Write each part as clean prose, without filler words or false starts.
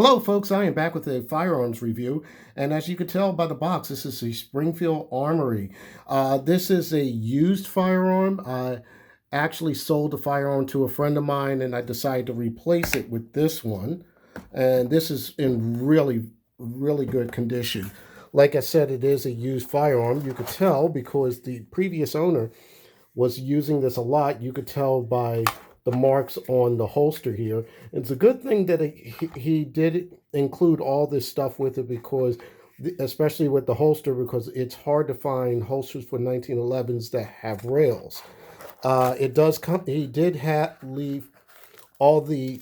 Hello, folks. I am back with a firearms review, and as you can tell by the box, this is a Springfield Armory. This is a used firearm. I actually sold the firearm to a friend of mine, and I decided to replace it with this one. And this is in really, really good condition. Like I said, it is a used firearm. You could tell because the previous owner was using this a lot. You could tell by the marks on the holster here. It's a good thing that he did include all this stuff with it because, especially with the holster, because it's hard to find holsters for 1911s that have rails. It does come. He did leave all the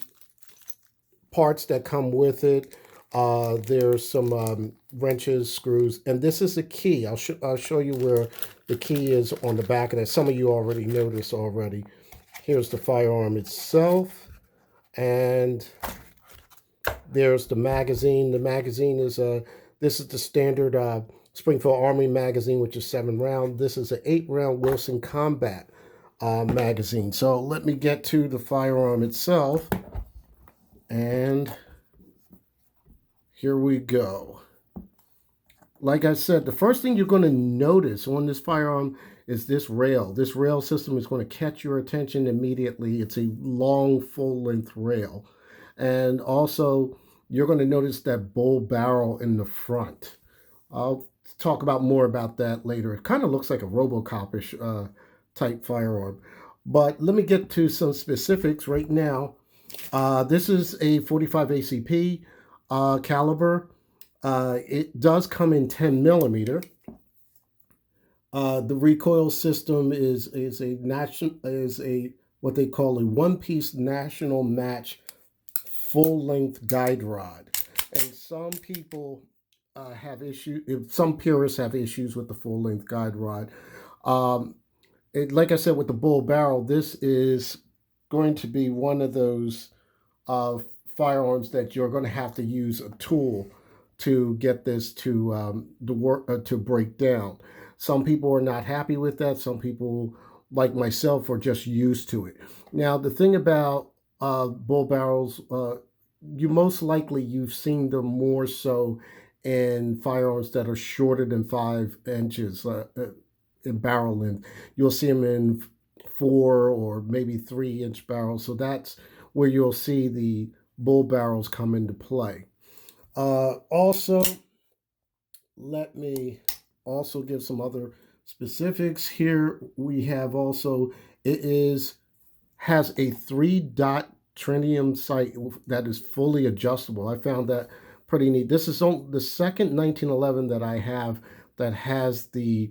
parts that come with it. There's some wrenches, screws, and this is the key. I'll show you where the key is on the back of that. Some of you already noticed already. Here's the firearm itself, and there's the magazine. The magazine is this is the standard Springfield Armory magazine, which is 7 round. This is an 8 round Wilson Combat magazine. So let me get to the firearm itself, and here we go. Like I said, the first thing you're going to notice on this firearm is this rail. This rail system is going to catch your attention immediately. It's a long, full-length rail. And also, you're going to notice that bull barrel in the front. I'll talk about more about that later. It kind of looks like a Robocop-ish type firearm. But let me get to some specifics right now. This is a 45 ACP caliber. It does come in 10 millimeter. The recoil system is a what they call a one-piece national match full-length guide rod, and some people have issues. Some purists have issues with the full-length guide rod. Like I said, with the bull barrel, this is going to be one of those firearms that you're going to have to use a tool to get this to work to break down. Some people are not happy with that. Some people, like myself, are just used to it. Now, the thing about bull barrels, you've seen them more so in firearms that are shorter than 5 inches in barrel length. You'll see them in 4 or maybe 3 inch barrels. So that's where you'll see the bull barrels come into play. Also, let me also give some other specifics here. We have also, has a 3-dot tritium sight that is fully adjustable. I found that pretty neat. This is the second 1911 that I have that has the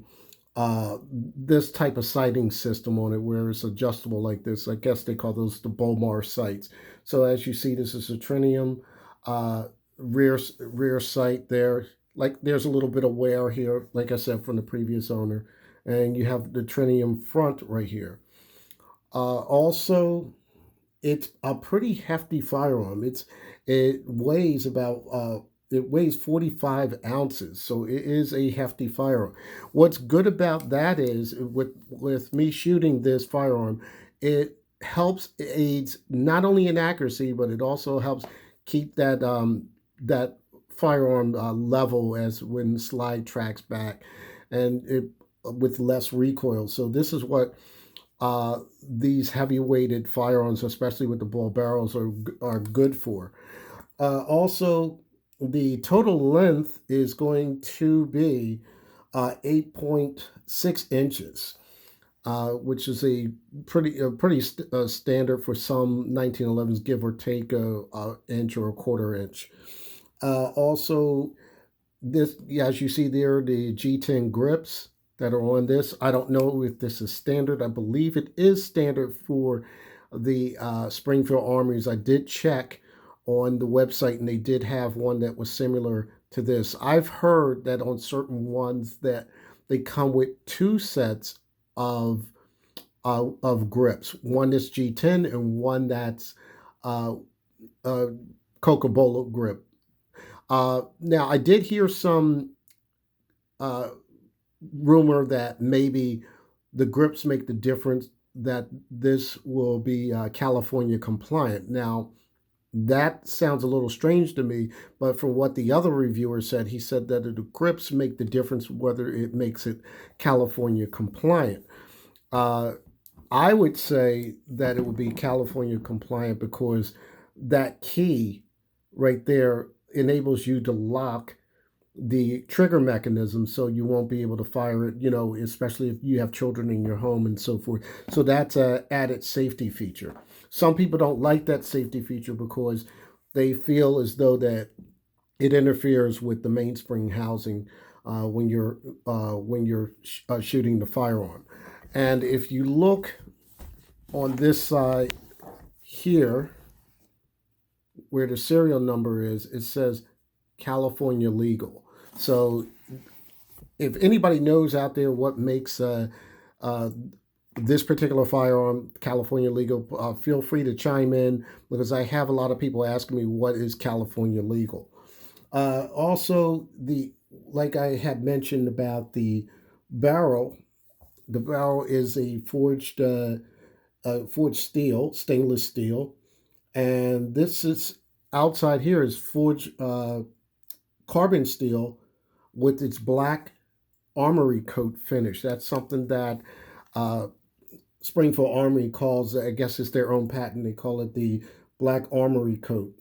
this type of sighting system on it where it's adjustable like this. I guess they call those the Bomar sights. So as you see, this is a tritium rear sight there. Like there's a little bit of wear here, like I said, from the previous owner. And you have the tritium front right here. Also, it's a pretty hefty firearm. It weighs 45 ounces, so it is a hefty firearm. What's good about that is with me shooting this firearm, it aids not only in accuracy, but it also helps keep that firearm level as when slide tracks back, and it with less recoil. So this is what these heavy weighted firearms, especially with the bull barrels, are good for. Also, the total length is going to be 8.6 inches, which is a pretty standard for some 1911s, give or take a inch or a quarter inch. Also, this, as you see there, the G10 grips that are on this. I don't know if this is standard. I believe it is standard for the Springfield Armories. I did check on the website, and they did have one that was similar to this. I've heard that on certain ones that they come with 2 sets of grips. One is G10 and one that's Coca-Cola grip. Now, I did hear some uh, rumor that maybe the grips make the difference, that this will be California compliant. Now, That sounds a little strange to me, but from what the other reviewer said, he said that the grips make the difference whether it makes it California compliant. Uh, I would say that it would be California compliant because that key right there enables you to lock the trigger mechanism so you won't be able to fire it, especially if you have children in your home and so forth. So that's a added safety feature. Some people don't like that safety feature because they feel as though that it interferes with the mainspring housing when you're shooting the firearm. And if you look on this side here, where the serial number is, it says California legal. So if anybody knows out there what makes uh, this particular firearm California legal, feel free to chime in because I have a lot of people asking me what is California legal. Also, the like I had mentioned about the barrel. The barrel is a forged steel, stainless steel, and this is outside here is forged carbon steel with its black Armory coat finish. That's something that uh, Springfield Armory calls, I guess it's their own patent. They call it the black Armory coat.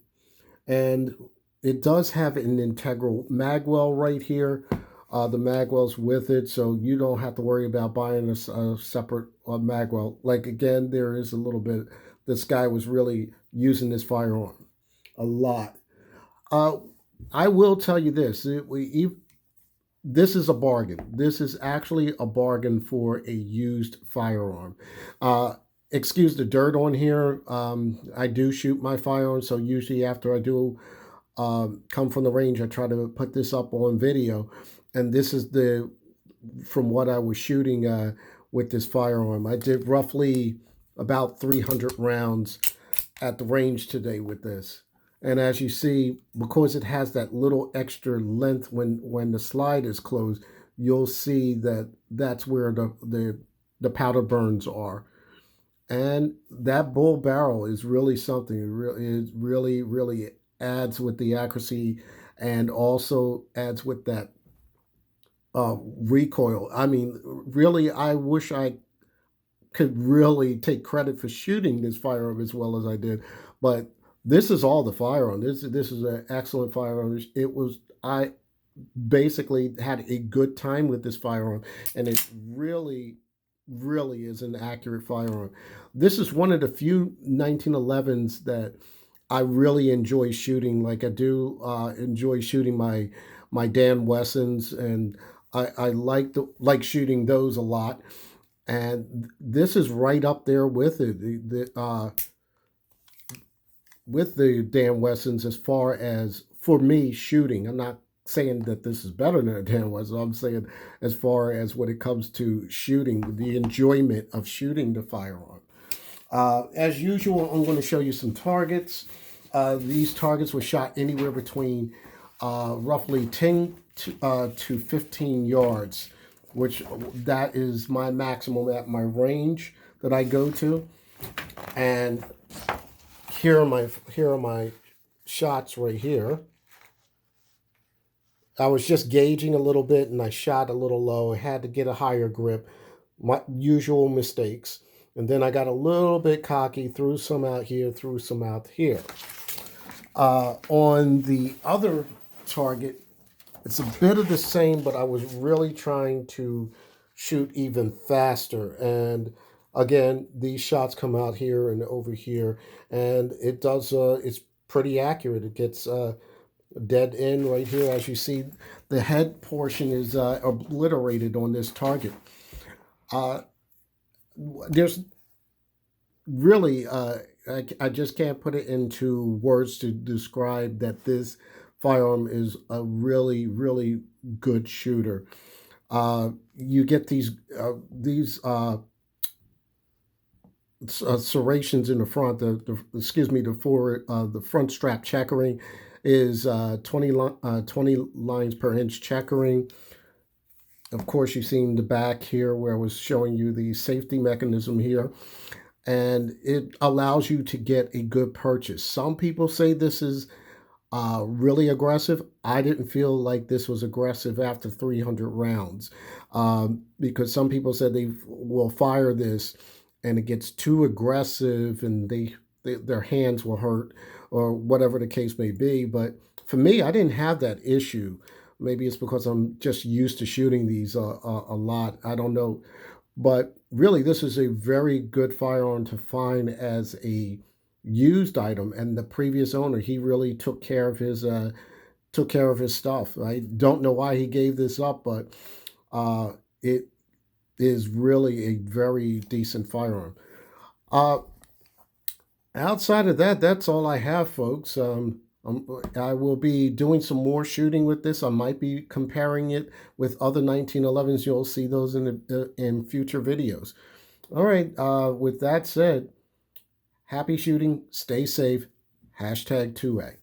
And it does have an integral magwell right here. The magwell's with it, so you don't have to worry about buying a separate magwell. Like, again, there is a little bit, this guy was really using this firearm a lot. Uh, I will tell you this: this is a bargain. This is actually a bargain for a used firearm. Excuse the dirt on here. I do shoot my firearms, so usually after I do come from the range, I try to put this up on video. And this is from what I was shooting with this firearm. I did roughly about 300 rounds at the range today with this. And as you see, because it has that little extra length when the slide is closed, you'll see that that's where the powder burns are. And that bull barrel is really something. It really adds with the accuracy and also adds with that recoil. I mean, really, I wish I could really take credit for shooting this firearm as well as I did, but this is all the firearm. This is an excellent firearm. It was I basically had a good time with this firearm, and it really is an accurate firearm. This is one of the few 1911s that I really enjoy shooting. Like I do enjoy shooting my Dan Wessons, and I like shooting those a lot. And this is right up there with it. With the Dan Wessons as far as for me shooting. I'm not saying that this is better than a Dan Wesson. I'm saying as far as when it comes to shooting, the enjoyment of shooting the firearm. As usual, I'm going to show you some targets. These targets were shot anywhere between roughly 10 to 15 yards, which that is my maximum at my range that I go to. And here are my shots right here. I was just gauging a little bit and I shot a little low. I had to get a higher grip. My usual mistakes. And then I got a little bit cocky, threw some out here, threw some out here. On the other target, it's a bit of the same, but I was really trying to shoot even faster. And again, these shots come out here and over here, and it does. It's pretty accurate. It gets dead end right here. As you see, the head portion is obliterated on this target. There's really, I just can't put it into words to describe that this firearm is a really good shooter. You get these serrations in the front. The front strap checkering is 20 lines per inch checkering. Of course, you've seen the back here where I was showing you the safety mechanism here. and it allows you to get a good purchase. Some people say this is really aggressive. I didn't feel like this was aggressive after 300 rounds, because some people said they will fire this and it gets too aggressive and their hands will hurt or whatever the case may be. But for me, I didn't have that issue. Maybe it's because I'm just used to shooting these a lot. I don't know. But really, this is a very good firearm to find as a used item. And the previous owner, he really took care of his stuff. I don't know why he gave this up, but it is really a very decent firearm. Uh, Outside of that, that's all I have, folks. I will be doing some more shooting with this. I might be comparing it with other 1911s. You'll see those in future videos. All right. With that said, happy shooting. Stay safe. Hashtag 2A.